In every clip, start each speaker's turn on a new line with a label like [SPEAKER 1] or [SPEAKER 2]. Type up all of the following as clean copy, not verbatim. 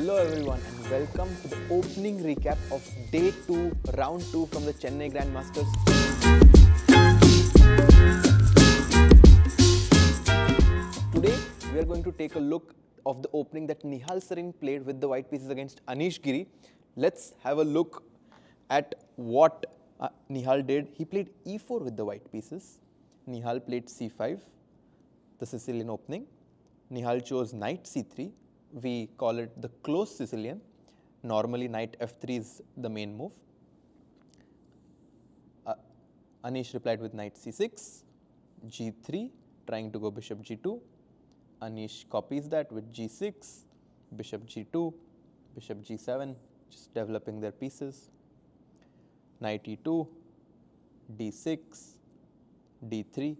[SPEAKER 1] Hello everyone and welcome to the opening recap of Day 2, Round 2 from the Chennai Grand Masters. Today we are going to take a look of the opening that Nihal Sarin played with the white pieces against Anish Giri. Let's have a look at what Nihal did. He played e4 with the white pieces. Nihal played c5, the Sicilian opening. Nihal chose knight c3. We call it the close Sicilian. Normally knight f3 is the main move. Anish replied with knight c6, g3, trying to go bishop g2. Anish copies that with g6, bishop g2, bishop g7, just developing their pieces. Knight e2, d6, d3.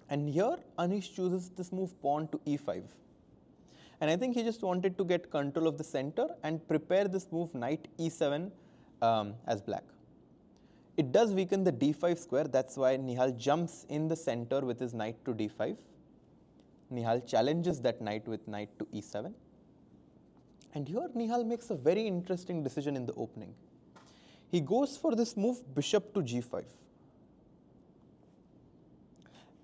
[SPEAKER 1] And here Anish chooses this move pawn to e5. And I think he just wanted to get control of the center and prepare this move knight e7 as black. It does weaken the d5 square, that's why Nihal jumps in the center with his knight to d5. Nihal challenges that knight with knight to e7. And here Nihal makes a very interesting decision in the opening. He goes for this move bishop to g5.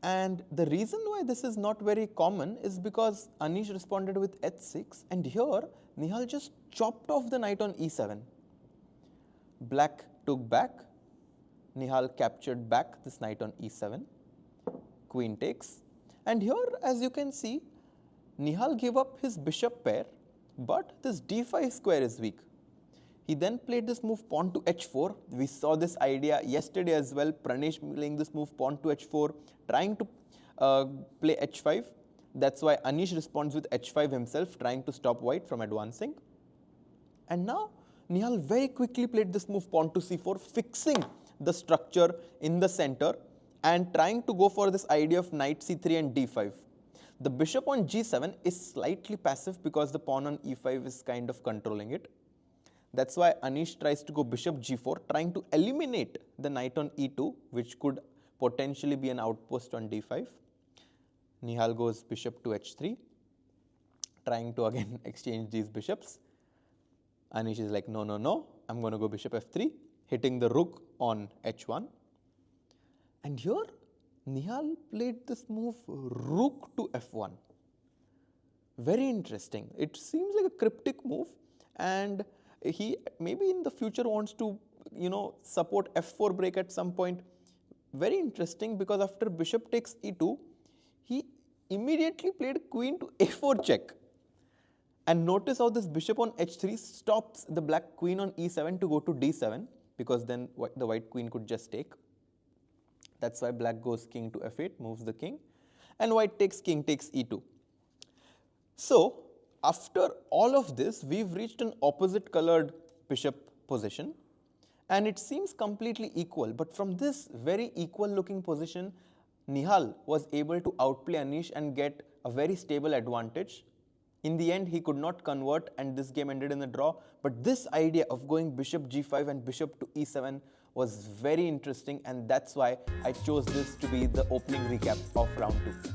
[SPEAKER 1] And the reason why this is not very common is because Anish responded with h6 and here Nihal just chopped off the knight on e7. Black took back, Nihal captured back this knight on e7, queen takes, and here as you can see Nihal gave up his bishop pair, but this d5 square is weak. He then played this move pawn to h4. We saw this idea yesterday as well. Pranesh playing this move pawn to h4, trying to play h5. That's why Anish responds with h5 himself, trying to stop white from advancing. And now Nihal very quickly played this move pawn to c4, fixing the structure in the center and trying to go for this idea of knight c3 and d5. The bishop on g7 is slightly passive because the pawn on e5 is kind of controlling it. That's why Anish tries to go bishop g4, trying to eliminate the knight on e2, which could potentially be an outpost on d5. Nihal goes bishop to h3, trying to again exchange these bishops. Anish is like, no, I'm going to go bishop f3, hitting the rook on h1. And here Nihal played this move rook to f1. Very interesting. It seems like a cryptic move, and he maybe in the future wants to, support f4 break at some point. Very interesting because after bishop takes e2, he immediately played queen to a4 check. And notice how this bishop on h3 stops the black queen on e7 to go to d7, because then the white queen could just take. That's why black goes king to f8, moves the king, and white takes king takes e2. So after all of this, we've reached an opposite colored bishop position and it seems completely equal. But from this very equal looking position, Nihal was able to outplay Anish and get a very stable advantage. In the end, he could not convert and this game ended in a draw. But this idea of going bishop g5 and bishop to e7 was very interesting, and that's why I chose this to be the opening recap of round 2.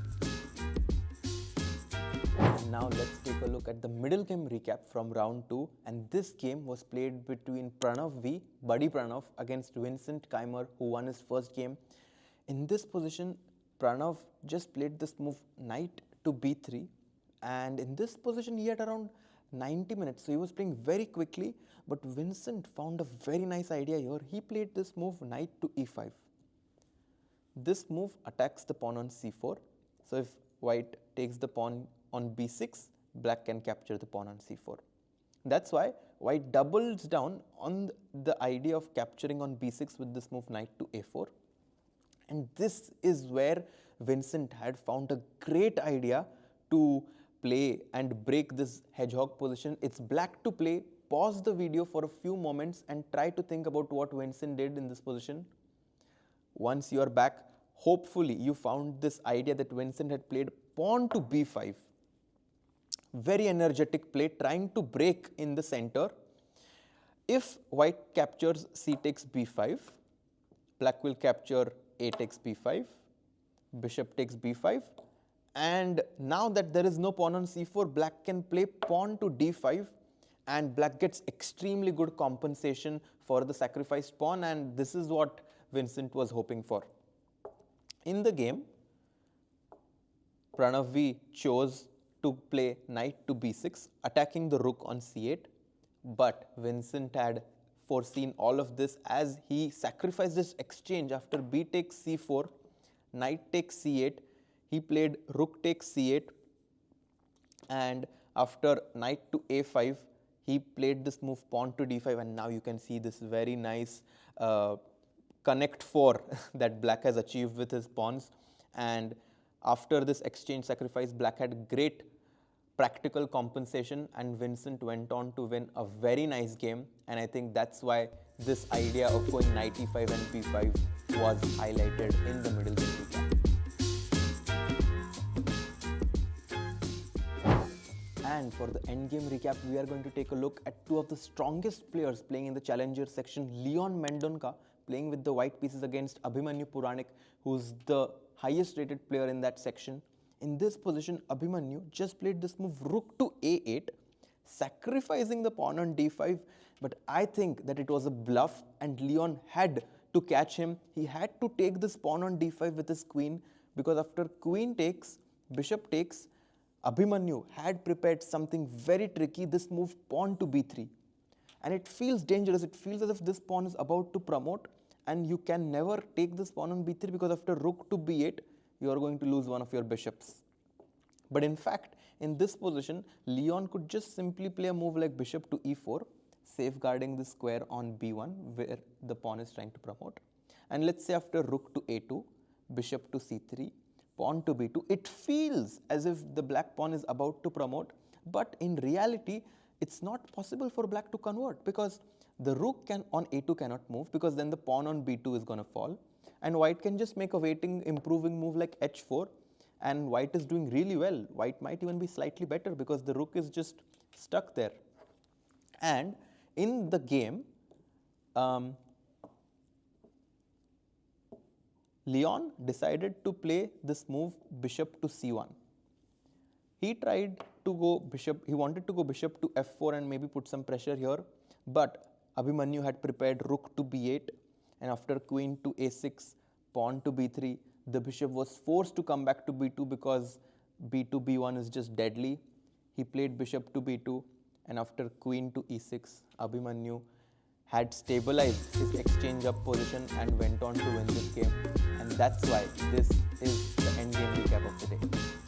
[SPEAKER 1] Now let's take a look at the middle game recap from round 2, and this game was played between Buddy Pranav against Vincent Keymer, who won his first game. In this position, Pranav just played this move knight to b3, and in this position he had around 90 minutes, so he was playing very quickly, but Vincent found a very nice idea here. He played this move knight to e5. This move attacks the pawn on c4, so if white takes the pawn on b6, black can capture the pawn on c4. That's why white doubles down on the idea of capturing on b6 with this move knight to a4. And this is where Vincent had found a great idea to play and break this hedgehog position. It's black to play. Pause the video for a few moments and try to think about what Vincent did in this position. Once you are back, hopefully you found this idea that Vincent had played pawn to b5. Very energetic play, trying to break in the center. If white captures c takes b5, black will capture a takes b5, bishop takes b5, And now that there is no pawn on c4, black can play pawn to d5, and black gets extremely good compensation for the sacrificed pawn, and this is what Vincent was hoping for. In the game, Pranav chose to play knight to b6, attacking the rook on c8, but Vincent had foreseen all of this as he sacrificed this exchange. After b takes c4, knight takes c8, he played rook takes c8, and after knight to a5, he played this move pawn to d5, and now you can see this very nice connect 4 that black has achieved with his pawns. And after this exchange sacrifice, black had great practical compensation, and Vincent went on to win a very nice game. And I think that's why this idea of going knight e5 and b5 was highlighted in the middle game recap. And for the endgame recap, we are going to take a look at two of the strongest players playing in the challenger section. Leon Mendonca playing with the white pieces against Abhimanyu Puranik, who's the highest rated player in that section. In this position, Abhimanyu just played this move rook to a8, sacrificing the pawn on d5, but I think that it was a bluff and Leon had to catch him. He had to take this pawn on d5 with his queen, because after queen takes, bishop takes, Abhimanyu had prepared something very tricky, this move pawn to b3. And it feels dangerous. It feels as if this pawn is about to promote, and you can never take this pawn on b3, because after rook to b8, you are going to lose one of your bishops. But in fact, in this position, Leon could just simply play a move like bishop to e4, safeguarding the square on b1 where the pawn is trying to promote. And let's say after rook to a2, bishop to c3, pawn to b2, it feels as if the black pawn is about to promote, but in reality, it's not possible for black to convert, because the rook on a2 cannot move, because then the pawn on b2 is going to fall, and white can just make a waiting improving move like h4, and white is doing really well. White might even be slightly better because the rook is just stuck there. And in the game, Leon decided to play this move bishop to c1. He tried to go bishop, he wanted to go bishop to f4 and maybe put some pressure here, but Abhimanyu had prepared rook to b8, and after queen to a6, pawn to b3, the bishop was forced to come back to b2 because b2 b1 is just deadly. He played bishop to b2, and after queen to e6, Abhimanyu had stabilized his exchange up position and went on to win this game, and that's why this is the endgame recap of the day.